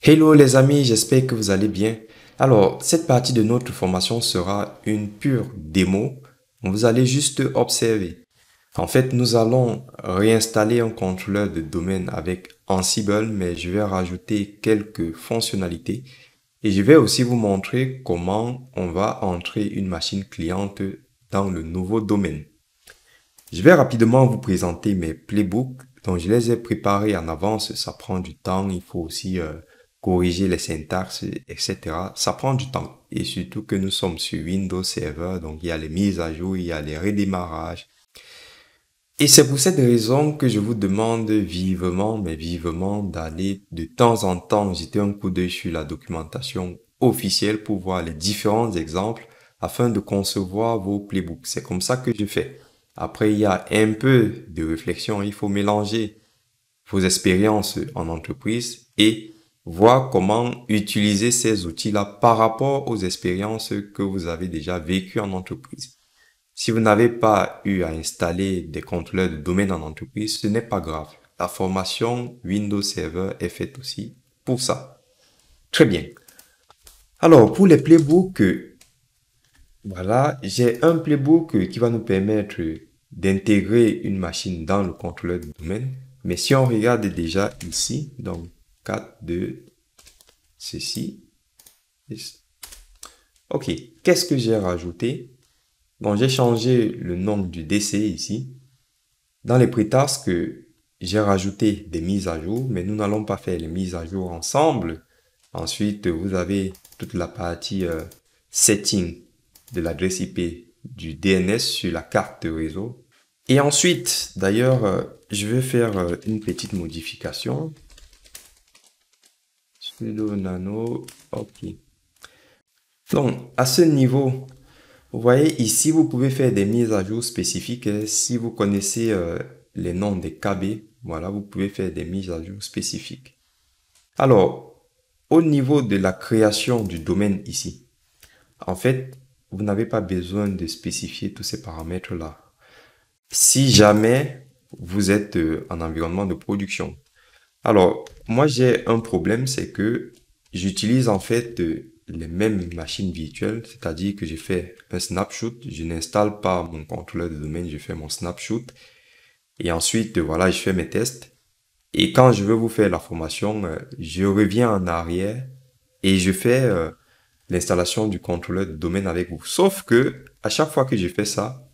Hello les amis, j'espère que vous allez bien. Alors, cette partie de notre formation sera une pure démo. Vous allez juste observer. En fait, nous allons réinstaller un contrôleur de domaine avec Ansible, mais je vais rajouter quelques fonctionnalités. Et je vais aussi vous montrer comment on va entrer une machine cliente dans le nouveau domaine. Je vais rapidement vous présenter mes playbooks. Donc, je les ai préparés en avance. Ça prend du temps. Il faut aussi corriger les syntaxes, etc. Ça prend du temps. Et surtout que nous sommes sur Windows Server. Donc, il y a les mises à jour, il y a les redémarrages. Et c'est pour cette raison que je vous demande vivement, mais vivement, d'aller de temps en temps jeter un coup d'œil sur la documentation officielle pour voir les différents exemples afin de concevoir vos playbooks. C'est comme ça que je fais. Après, il y a un peu de réflexion. Il faut mélanger vos expériences en entreprise et voir comment utiliser ces outils-là par rapport aux expériences que vous avez déjà vécues en entreprise. Si vous n'avez pas eu à installer des contrôleurs de domaine en entreprise, ce n'est pas grave. La formation Windows Server est faite aussi pour ça. Très bien. Alors, pour les playbooks, voilà, j'ai un playbook qui va nous permettre d'intégrer une machine dans le contrôleur de domaine. Mais si on regarde déjà ici, donc 4, 2, ceci. Ok, qu'est-ce que j'ai rajouté? Bon, j'ai changé le nom du DC ici. Dans les prétasques, j'ai rajouté des mises à jour, mais nous n'allons pas faire les mises à jour ensemble. Ensuite, vous avez toute la partie setting de l'adresse IP du DNS sur la carte de réseau. Et ensuite, d'ailleurs, je vais faire une petite modification. Sudo nano, ok. Donc, à ce niveau, vous voyez ici, vous pouvez faire des mises à jour spécifiques. Si vous connaissez les noms des KB, voilà, vous pouvez faire des mises à jour spécifiques. Alors, au niveau de la création du domaine ici, en fait, vous n'avez pas besoin de spécifier tous ces paramètres-là. Si jamais vous êtes en environnement de production. Alors, moi, j'ai un problème, c'est que j'utilise en fait les mêmes machines virtuelles, c'est-à-dire que je fais un snapshot, je n'installe pas mon contrôleur de domaine, je fais mon snapshot, et ensuite, voilà, je fais mes tests. Et quand je veux vous faire la formation, je reviens en arrière et je fais l'installation du contrôleur de domaine avec vous. Sauf que, à chaque fois que je fais ça,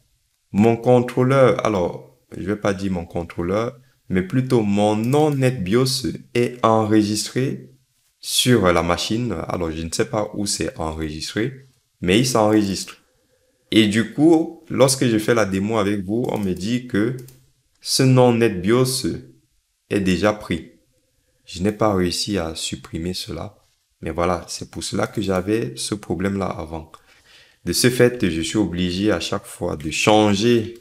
mon contrôleur, alors, je vais pas dire mon contrôleur, mais plutôt mon nom NetBIOS est enregistré sur la machine. Alors, je ne sais pas où c'est enregistré, mais il s'enregistre. Et du coup, lorsque je fais la démo avec vous, on me dit que ce nom NetBIOS est déjà pris. Je n'ai pas réussi à supprimer cela. Mais voilà, c'est pour cela que j'avais ce problème-là avant. De ce fait, je suis obligé à chaque fois de changer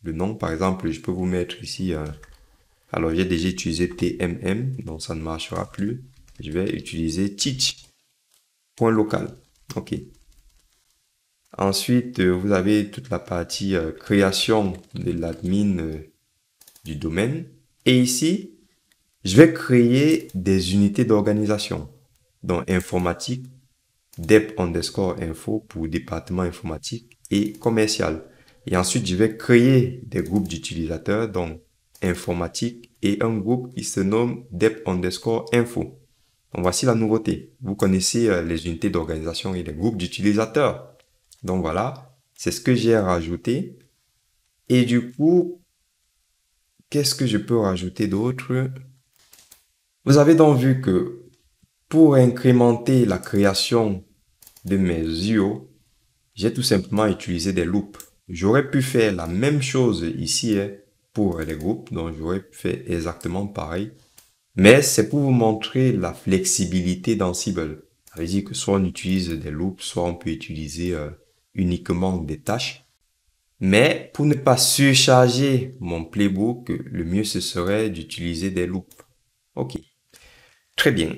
le nom. Par exemple, je peux vous mettre ici, alors j'ai déjà utilisé TMM, donc ça ne marchera plus. Je vais utiliser teach.local. OK. Ensuite, vous avez toute la partie création de l'admin du domaine. Et ici, je vais créer des unités d'organisation. Donc, informatique, dep_info pour département informatique et commercial. Et ensuite, je vais créer des groupes d'utilisateurs, donc informatique, et un groupe qui se nomme dep_info. Donc, voici la nouveauté. Vous connaissez les unités d'organisation et les groupes d'utilisateurs. Donc, voilà, c'est ce que j'ai rajouté. Et du coup, qu'est-ce que je peux rajouter d'autre? Vous avez donc vu que pour incrémenter la création de mes UO, j'ai tout simplement utilisé des loops. J'aurais pu faire la même chose ici pour les groupes, donc j'aurais pu faire exactement pareil. Mais c'est pour vous montrer la flexibilité d'Ansible. Ça veut dire que soit on utilise des loops, soit on peut utiliser uniquement des tâches. Mais pour ne pas surcharger mon playbook, le mieux ce serait d'utiliser des loops. Ok, très bien.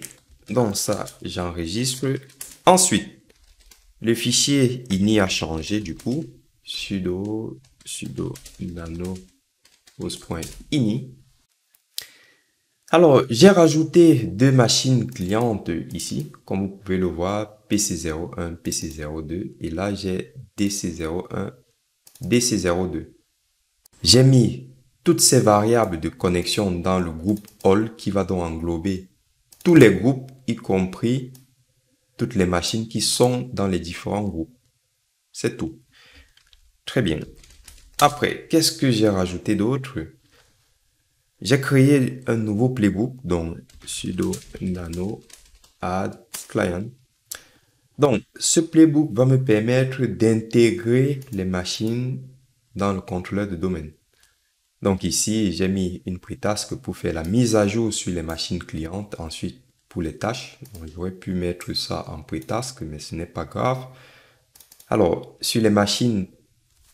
Donc ça, j'enregistre. Ensuite, le fichier ini a changé du coup. Sudo nano host.ini. Alors, j'ai rajouté deux machines clientes ici, comme vous pouvez le voir, PC01, PC02, et là j'ai DC01, DC02. J'ai mis toutes ces variables de connexion dans le groupe All qui va donc englober tous les groupes, y compris toutes les machines qui sont dans les différents groupes. C'est tout. Très bien. Après, qu'est-ce que j'ai rajouté d'autre? J'ai créé un nouveau playbook, donc sudo nano add client. Donc, ce playbook va me permettre d'intégrer les machines dans le contrôleur de domaine. Donc ici, j'ai mis une pre-task pour faire la mise à jour sur les machines clientes. Ensuite, pour les tâches, j'aurais pu mettre ça en pre-task, mais ce n'est pas grave. Alors, sur les machines,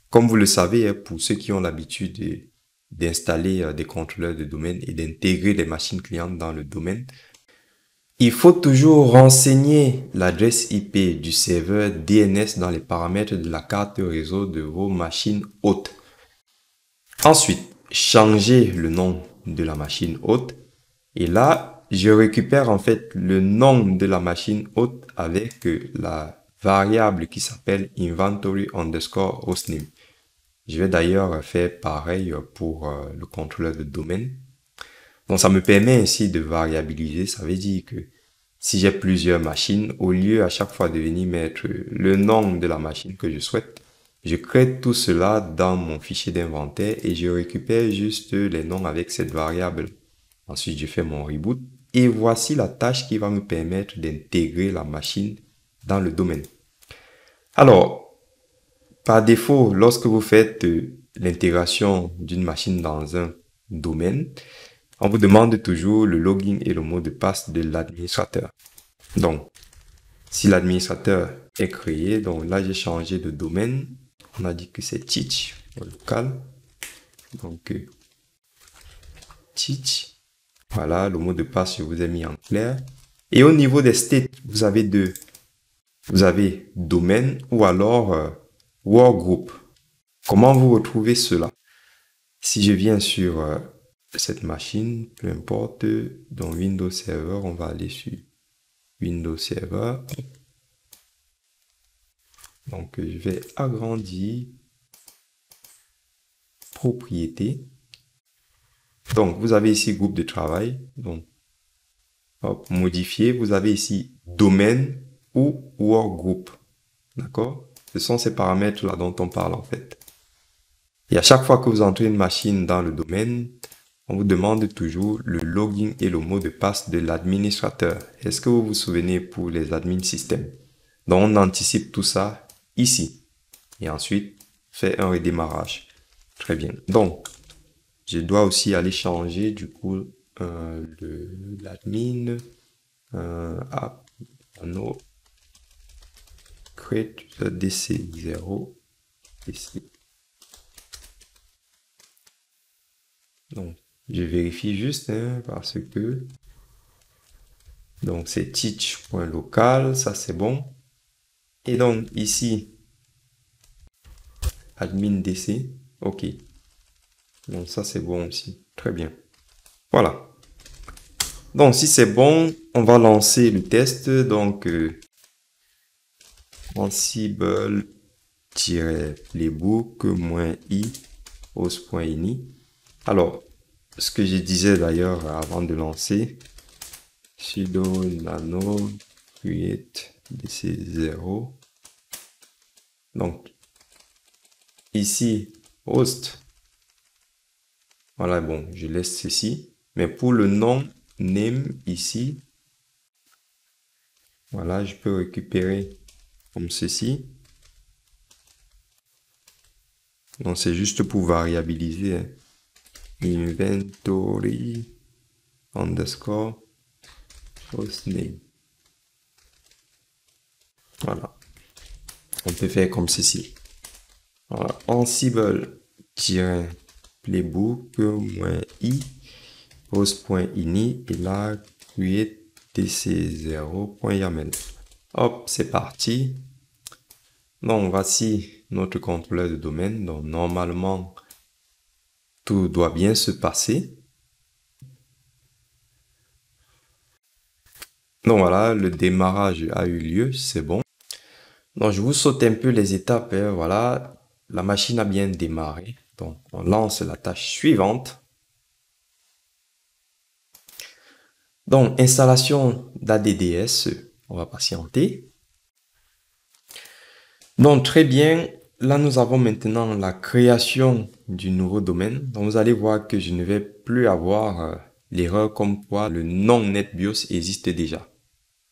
comme vous le savez, pour ceux qui ont l'habitude d'installer des contrôleurs de domaine et d'intégrer les machines clientes dans le domaine, il faut toujours renseigner l'adresse IP du serveur DNS dans les paramètres de la carte réseau de vos machines hôtes. Ensuite, changer le nom de la machine hôte. Et là, je récupère en fait le nom de la machine hôte avec la variable qui s'appelle inventory underscore hostname. Je vais d'ailleurs faire pareil pour le contrôleur de domaine. Donc, ça me permet ainsi de variabiliser. Ça veut dire que si j'ai plusieurs machines, au lieu à chaque fois de venir mettre le nom de la machine que je souhaite, je crée tout cela dans mon fichier d'inventaire et je récupère juste les noms avec cette variable. Ensuite, je fais mon reboot et voici la tâche qui va me permettre d'intégrer la machine dans le domaine. Alors, par défaut, lorsque vous faites l'intégration d'une machine dans un domaine, on vous demande toujours le login et le mot de passe de l'administrateur. Donc, si l'administrateur est créé, donc là j'ai changé de domaine. On a dit que c'est teach local. Donc, teach. Voilà, le mot de passe, je vous ai mis en clair. Et au niveau des states, vous avez deux. Vous avez domaine ou alors workgroup. Comment vous retrouvez cela? Si je viens sur cette machine, peu importe, dans Windows Server, on va aller sur Windows Server. Donc, je vais agrandir propriété. Donc, vous avez ici groupe de travail. Donc, hop, modifier. Vous avez ici domaine ou workgroup. D'accord? Ce sont ces paramètres-là dont on parle en fait. Et à chaque fois que vous entrez une machine dans le domaine, on vous demande toujours le login et le mot de passe de l'administrateur. Est-ce que vous vous souvenez pour les admin système? Donc, on anticipe tout ça ici. Et ensuite, fait un redémarrage. Très bien. Donc, je dois aussi aller changer du coup l'admin app no create dc0 ici. Donc, je vérifie juste parce que donc c'est teach.local, ça c'est bon. Et donc ici admin dc, ok. Donc ça c'est bon aussi, très bien. Voilà. Donc si c'est bon, on va lancer le test. Donc ansible-playbook-i host.ini. Alors, ce que je disais d'ailleurs avant de lancer, sudo nano create dc0. Donc, ici, host. Voilà, bon, je laisse ceci. Mais pour le nom, name, ici, voilà, je peux récupérer comme ceci. Donc, c'est juste pour variabiliser. Inventory underscore hostname. Voilà. On peut faire comme ceci. Voilà. Ansible-playbook-i host.ini et là create dc0.yaml. Hop, c'est parti. Donc, voici notre contrôleur de domaine. Donc, normalement, tout doit bien se passer. Donc voilà, le démarrage a eu lieu, c'est bon. Donc je vous saute un peu les étapes, hein, voilà, la machine a bien démarré. Donc on lance la tâche suivante. Donc installation d'ADDS, on va patienter. Donc très bien, là nous avons maintenant la création du nouveau domaine. Donc vous allez voir que je ne vais plus avoir l'erreur comme quoi le nom NetBIOS existe déjà.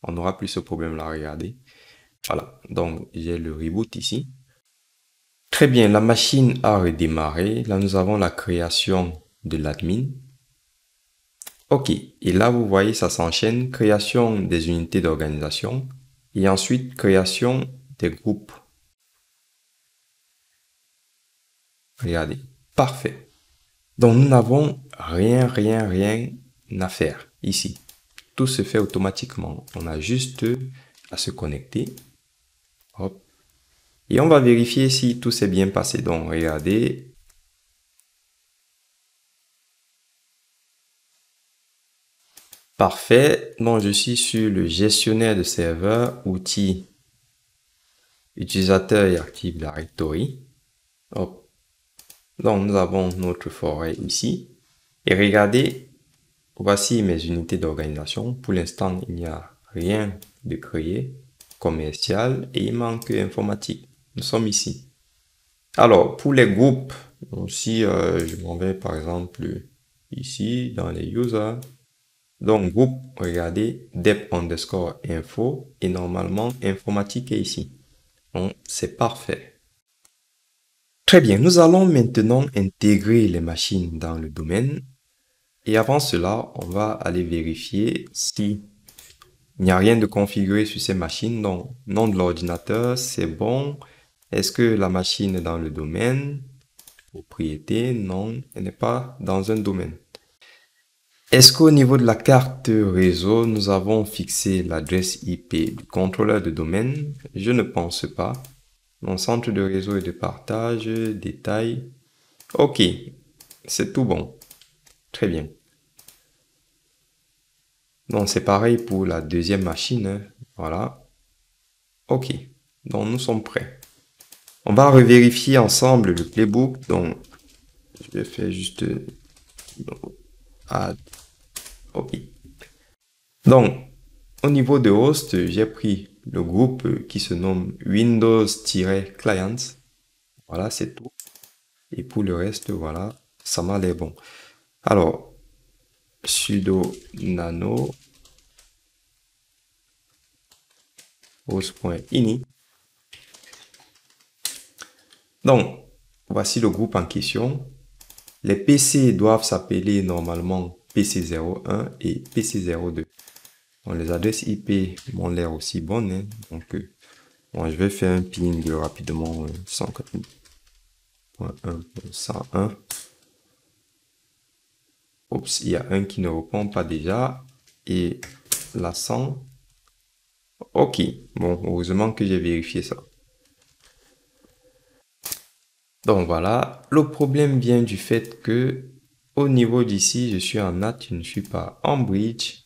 On n'aura plus ce problème-là, regardez. Voilà, donc j'ai le reboot ici. Très bien, la machine a redémarré. Là, nous avons la création de l'admin. Ok, et là, vous voyez, ça s'enchaîne. Création des unités d'organisation et ensuite création des groupes. Regardez, parfait. Donc, nous n'avons rien à faire ici. Tout se fait automatiquement. On a juste à se connecter. Hop. Et on va vérifier si tout s'est bien passé. Donc, regardez. Parfait. Donc, je suis sur le gestionnaire de serveur, outils, utilisateur et Active Directory. Hop. Donc, nous avons notre forêt ici. Et regardez, voici mes unités d'organisation. Pour l'instant, il n'y a rien de créé. Commercial et il manque informatique. Nous sommes ici. Alors, pour les groupes, si je m'en vais par exemple ici dans les users, donc groupe, regardez, dep_info et normalement informatique est ici. Donc c'est parfait. Très bien, nous allons maintenant intégrer les machines dans le domaine. Et avant cela, on va aller vérifier si il n'y a rien de configuré sur ces machines. Donc, nom de l'ordinateur, c'est bon. Est-ce que la machine est dans le domaine? Propriété, non, elle n'est pas dans un domaine. Est-ce qu'au niveau de la carte réseau, nous avons fixé l'adresse IP du contrôleur de domaine? Je ne pense pas. Mon centre de réseau et de partage, détail. Ok, c'est tout bon. Très bien. Donc c'est pareil pour la deuxième machine, hein. Voilà. Ok, donc nous sommes prêts. On va revérifier ensemble le playbook. Donc je vais faire juste add. Ok. Donc au niveau de host, j'ai pris le groupe qui se nomme Windows-Clients. Voilà, c'est tout. Et pour le reste, voilà, ça m'a l'air bon. Alors, sudo nano host.ini. Donc, voici le groupe en question. Les PC doivent s'appeler normalement PC01 et PC02. Bon, les adresses IP m'ont l'air aussi bonnes, hein. Donc, bon, je vais faire un ping rapidement 104.1.101. Oups, il y a un qui ne répond pas déjà. Et la 100. Ok, bon, heureusement que j'ai vérifié ça. Donc voilà, le problème vient du fait que au niveau d'ici, je suis en NAT, je ne suis pas en bridge.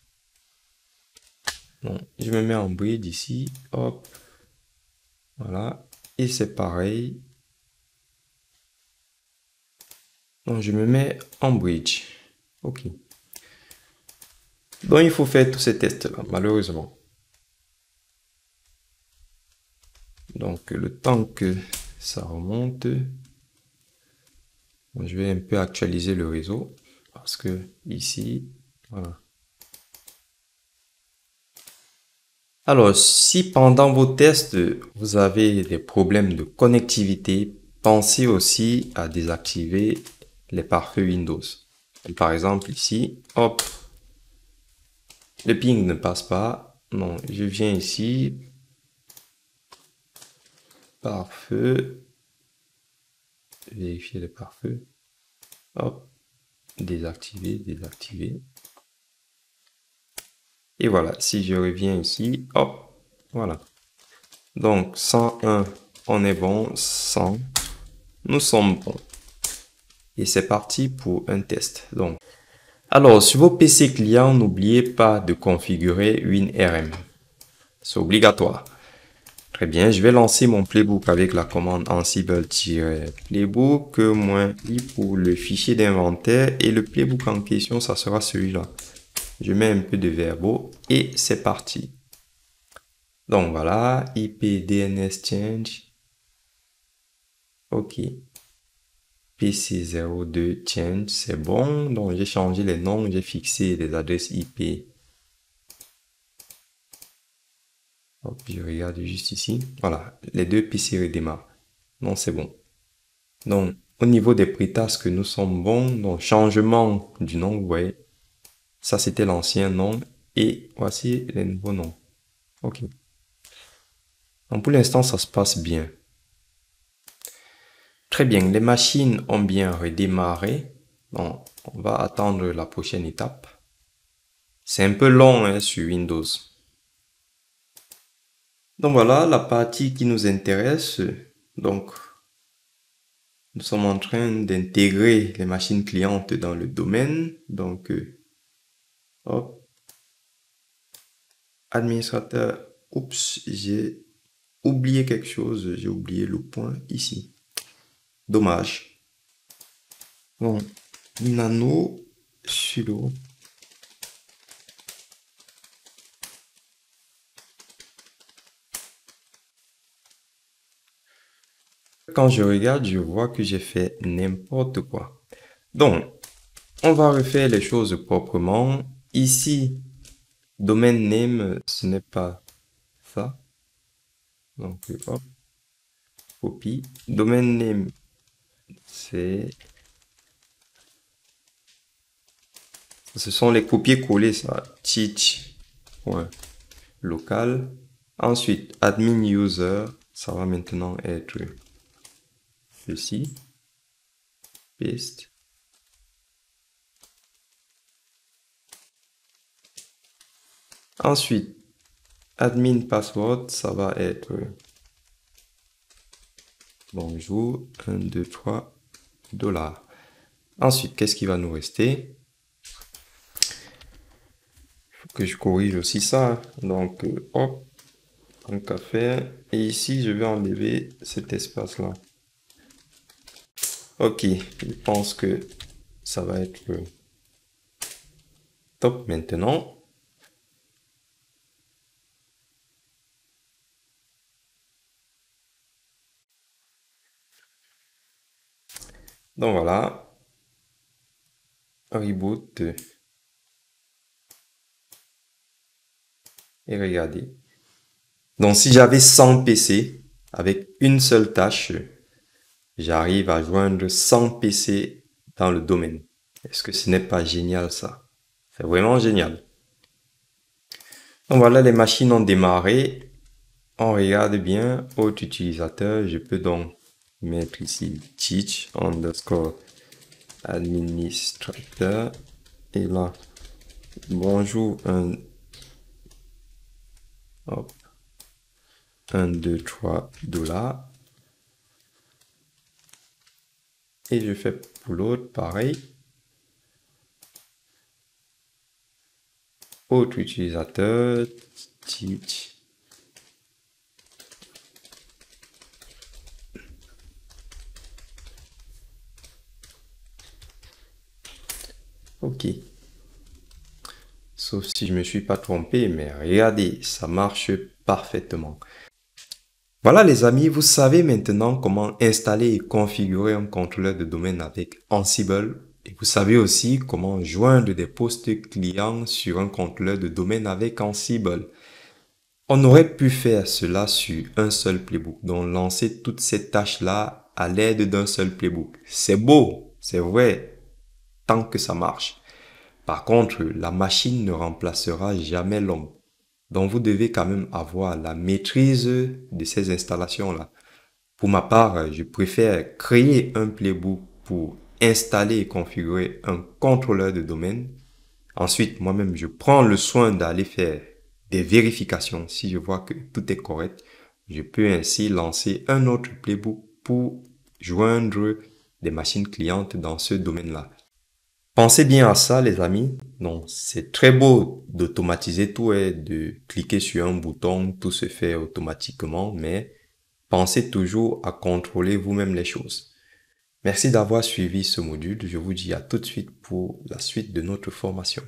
Donc, je me mets en bridge ici, hop, voilà, et c'est pareil. Donc, je me mets en bridge. Ok. Donc, il faut faire tous ces tests-là, malheureusement. Donc, le temps que ça remonte, bon, je vais un peu actualiser le réseau parce que ici, voilà. Alors, si pendant vos tests, vous avez des problèmes de connectivité, pensez aussi à désactiver les pare-feux Windows. Et par exemple, ici, hop, le ping ne passe pas. Non, je viens ici, pare-feu, vérifier les pare-feux, hop, désactiver. Et voilà, si je reviens ici, hop, voilà. Donc, 101, on est bon, 100, nous sommes bons. Et c'est parti pour un test. Donc, Alors, sur vos PC clients, n'oubliez pas de configurer WinRM. C'est obligatoire. Très bien, je vais lancer mon playbook avec la commande ansible-playbook -i pour le fichier d'inventaire et le playbook en question, ça sera celui-là. Je mets un peu de verbo et c'est parti. Donc voilà, IP DNS change. Ok. PC02 change, c'est bon. Donc j'ai changé les noms, j'ai fixé les adresses IP. Hop, je regarde juste ici. Voilà, les deux PC redémarrent. Non, c'est bon. Donc, au niveau des prétasques, nous sommes bons. Donc, changement du nom, vous voyez. Ça, c'était l'ancien nom. Et voici les nouveaux noms. OK. Donc, pour l'instant, ça se passe bien. Très bien. Les machines ont bien redémarré. Donc, on va attendre la prochaine étape. C'est un peu long hein, sur Windows. Donc, voilà la partie qui nous intéresse. Donc, nous sommes en train d'intégrer les machines clientes dans le domaine. Donc, hop. Administrateur. Oups, j'ai oublié quelque chose. J'ai oublié le point ici. Dommage. Bon, nano sudo. Quand je regarde, je vois que j'ai fait n'importe quoi. Donc, on va refaire les choses proprement. Ici, domaine name, ce n'est pas ça. Donc, hop, copie. Domaine name, c'est... Ce sont les copier-coller, ça. Teach. Ouais. Local. Ensuite, admin user, ça va maintenant être ceci. Paste. Ensuite, admin password, ça va être bonjour 1, 2, 3 $. Ensuite, qu'est-ce qui va nous rester? Il faut que je corrige aussi ça. Donc, hop, un café. Et ici, je vais enlever cet espace-là. Ok, je pense que ça va être top maintenant. Donc voilà, reboot et regardez. Donc si j'avais 100 PC avec une seule tâche, j'arrive à joindre 100 PC dans le domaine. Est-ce que ce n'est pas génial ça? C'est vraiment génial. Donc voilà, les machines ont démarré. On regarde bien, autre utilisateur, je peux donc mettre ici teach underscore administrateur. Et là, bonjour, 1, hop, 1, 2, 3 $. Et je fais pour l'autre pareil. Autre utilisateur, teach. Ok. Sauf si je me suis pas trompé, mais regardez, ça marche parfaitement. Voilà les amis, vous savez maintenant comment installer et configurer un contrôleur de domaine avec Ansible. Et vous savez aussi comment joindre des postes clients sur un contrôleur de domaine avec Ansible. On aurait pu faire cela sur un seul playbook, donc lancer toutes ces tâches-là à l'aide d'un seul playbook. C'est beau, c'est vrai, tant que ça marche. Par contre, la machine ne remplacera jamais l'homme. Donc, vous devez quand même avoir la maîtrise de ces installations-là. Pour ma part, je préfère créer un playbook pour installer et configurer un contrôleur de domaine. Ensuite, moi-même, je prends le soin d'aller faire des vérifications. Si je vois que tout est correct, je peux ainsi lancer un autre playbook pour joindre des machines clientes dans ce domaine-là. Pensez bien à ça, les amis. Donc, c'est très beau d'automatiser tout et de cliquer sur un bouton, tout se fait automatiquement, mais pensez toujours à contrôler vous-même les choses. Merci d'avoir suivi ce module. Je vous dis à tout de suite pour la suite de notre formation.